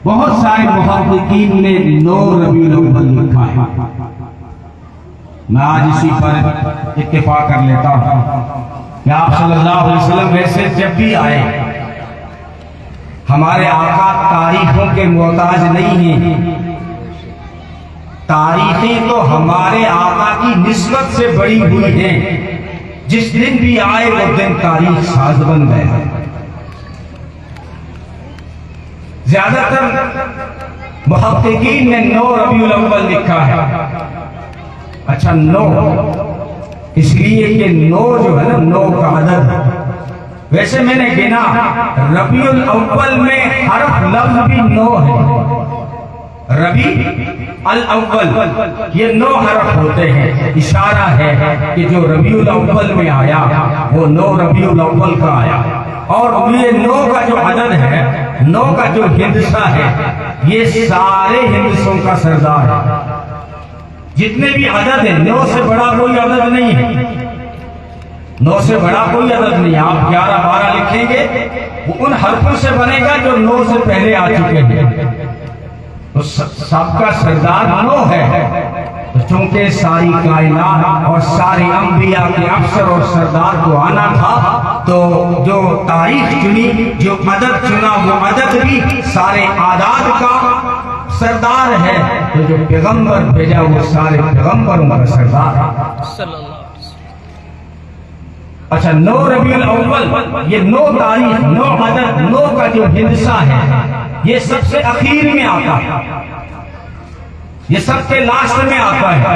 बहुत सारे मुहक्किकीन ने 9 रबीउल अव्वल लिखा है। मैं आज इसी पर इत्तेफाक कर लेता हूं कि आप सल्लल्लाहु अलैहि वसल्लम वैसे जब भी आए, हमारे आका तारीखों के मोहताज नहीं हैं। तारीखें तो हमारे आका की निस्बत से बड़ी हुई हैं। जिस दिन भी आए वो दिन तारीख साज बन गया। ज्यादातर मुहक्किकीन ने 9 रबीउल अव्वल लिखा है। अच्छा 9 इसलिए कि 9 जो है ना 9 का अदद। वैसे मैंने गिना रबीउल अव्वल में हरफ लफ्ज भी 9 है। रबी अल अव्वल ये 9 हरफ होते हैं। इशारा है कि जो रबीउल अव्वल में आया वो 9 रबीउल अव्वल का आया। और ये 9 का जो अदद है, 9 का जो हिंदसा है, ये सारे हिंदसों का सरदार है। जितने भी अदद है 9 से बड़ा कोई अदद नहीं है। 9 से बड़ा कोई अदद नहीं। आप 11, 12 लिखेंगे वो उन हरफों से बनेगा जो 9 से पहले आ चुके हैं। तो सबका सरदार 9 है। तो चूंकि सारी कायनात और सारे अंबिया के अफसर और सरदार को आना था, तो जो तारीख चुनी, जो अदद चुना, वो अदद भी सारे आदाद का सरदार है। तो जो पैगंबर भेजा वो सारे पैगंबरों का सरदार है। अच्छा 9 रबीउल अव्वल ये 9 तारीख, 9 अदद, 9 का जो हिंदसा है, ये सबसे आखिर में आता है। ये सबके लास्ट में आता है।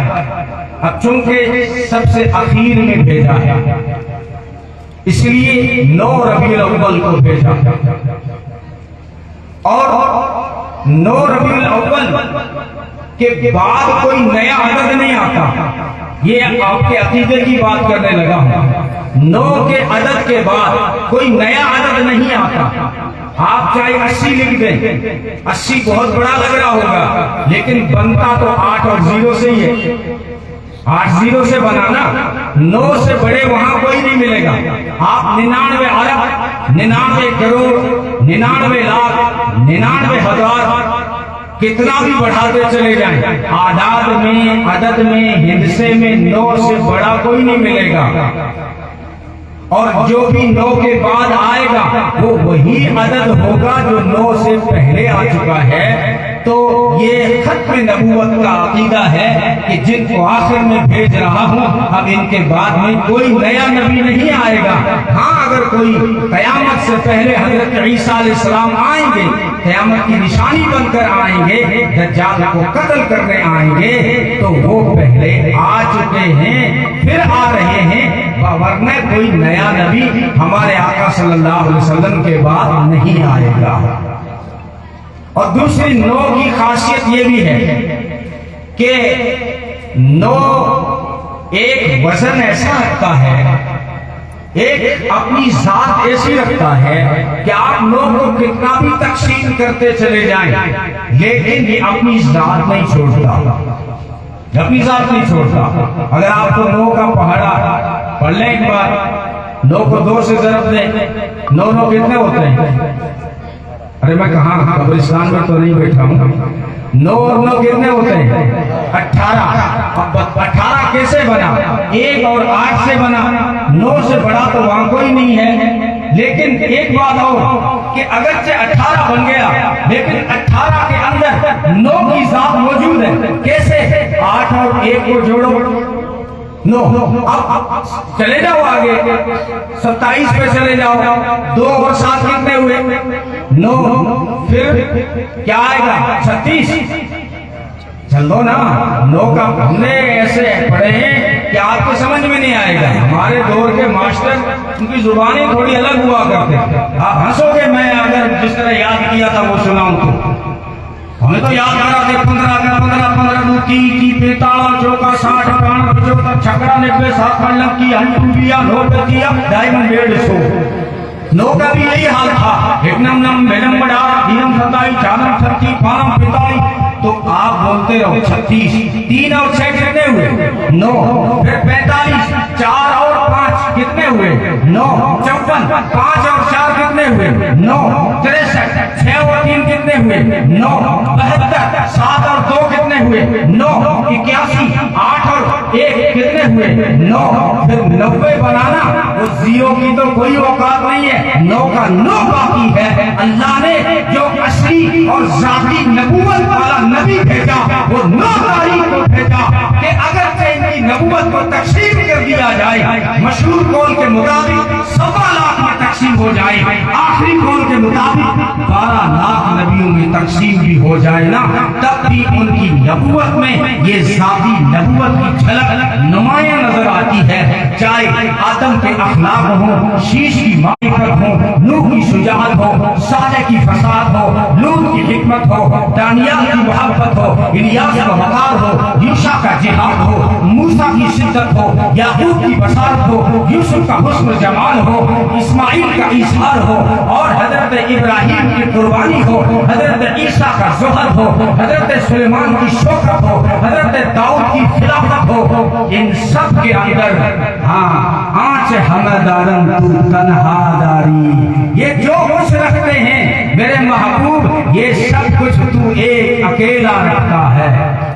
अब चूंकि सबसे आखिर में भेजा है, इसलिए 9 रबीउल अव्वल को भेजा। और 9 रबीउल अव्वल के बाद कोई नया अदद नहीं आता। ये आपके अकीदे की बात करने लगा हूं। 9 के अदद के बाद कोई नया अदद नहीं आता। आप चाहे 80 लिख दें, 80 बहुत बड़ा लग रहा होगा, लेकिन बनता तो 8 और 0 से ही है। 8 0 से बनाना, 9 से बड़े वहां कोई नहीं मिलेगा। आप 99 अरब, 99 करोड़, 99 लाख, 99 हजार कितना भी बढ़ाते चले जाएं, आदाद में, अदद में, हिंदसे में 9 से बड़ा कोई नहीं मिलेगा। और जो भी 9 के बाद आएगा वो वही अदद होगा जो 9 से पहले आ चुका है। तो ये खत्म नबूवत का अकीदा है कि जिनको आखिर में भेज रहा हूं, अब इनके बाद में कोई नया नबी नहीं आएगा। हाँ, अगर कोई कयामत से पहले हजरत ईसा अलैहिस्सलाम आएंगे, कयामत की निशानी बनकर आएंगे, दज्जाल को कत्ल करने आएंगे, तो वो पहले आ चुके हैं, फिर आ रहे हैं। वरना कोई नया नबी हमारे आका सल्लल्लाहु अलैहि वसल्लम के बाद नहीं आएगा। और दूसरी 9 की खासियत ये भी है कि 9 एक वजन ऐसा रखता है, एक अपनी जात ऐसी रखता है कि आप 9 को कितना भी तकसीम करते चले जाएं, लेकिन ये अपनी जात नहीं छोड़ता। अपनी जात नहीं छोड़ता। अगर आपको 9 का पहाड़ा पढ़ लें एक बार, 9 को 2 से जरब दें, 9 9 कितने होते हैं? अरे मैं कहाँ कब्रिस्तान में तो नहीं बैठा हूँ। 9 और 9 कितने होते हैं? 18। अब 18 कैसे बना? 1 और 8 से बना। 9 से बड़ा तो वहां कोई नहीं है। लेकिन एक बात और कि अगर से 18 बन गया, लेकिन 18 के अंदर 9 की जात मौजूद है। कैसे? 8 और 1 को जोड़ो 9। अब चले जाओ आगे, 27 पे चले जाओ, 2 और 7 कितने हुए? 9। फिर क्या आएगा? 36। चल दो ना। 9 का हमने ऐसे पढ़े हैं कि आपको समझ में नहीं आएगा। हमारे दौर के मास्टर, उनकी जुबानें थोड़ी अलग हुआ करते। आप हंसोगे मैं अगर जिस तरह याद किया था वो सुनाऊं तो। हमें तो याद आ रहा था 15 की 45 चौका 60 5 75 छक्का 90 7 पल्लम की हंटूबिया नोट किया डायमंड 150। 9 का भी यही हाल था। एक नम मेनम बड़ा 3 27 4 36 5 45। तो आप बोलते रहो 36। 3 और 6 कितने हुए? 9। फिर 45, 4 और 5 कितने हुए? 9। 54, 5 और 4 कितने हुए? 9। 63, 6 और 3 कितने हुए? 9। 72, 7 और 2 कितने हुए? 9। 81, 8 और 1 कितने हुए? 9। फिर 90 बनाना, वो 0 की तो कोई औकात नहीं है, 9 का 9 बाकी है। अल्लाह ने जो असली और जाती नबूवत वाला नबी भेजा, वो 9 तारीख को भेजा कि अगर से इनकी नबूवत को तकसीम कर दिया जाए, मशहूर कौल के मुताबिक 1.25 लाख में तकसीम हो जाए, आखिरी कौल के मुताबिक 12 लाख नबियों में तकसीम भी हो जाए ना, तब भी उनकी नबूवत में ये जाती नबूवत की झलक नुमाया नजर आती है। चाहे आदम के अखलाक हो, शीश की मारिफत हो, नूह की शुजाअत हो, साले की फसाद हो, लूत की हिकमत हो, दानियाल की मोहब्बत हो, इलियास का वकार हो, यूशा का जिहाद हो, मूसा की शिद्दत हो, याकूब की बसारत हो, यूसुफ का हुस्न जमाल हो, इस्माइल का इजहार हो, और हजरत इब्राहिम की कुर्बानी हो, हजरत ईसा का ज़ुहद हो, हजरत सुलेमान की शौकत हो, हजरत दाऊद की खिलाफत हो। इन सब के अंदर आँच हमदारन तू तन्हादारी, ये जो कुछ रखते हैं मेरे महबूब, ये सब कुछ तू एक अकेला रखता है।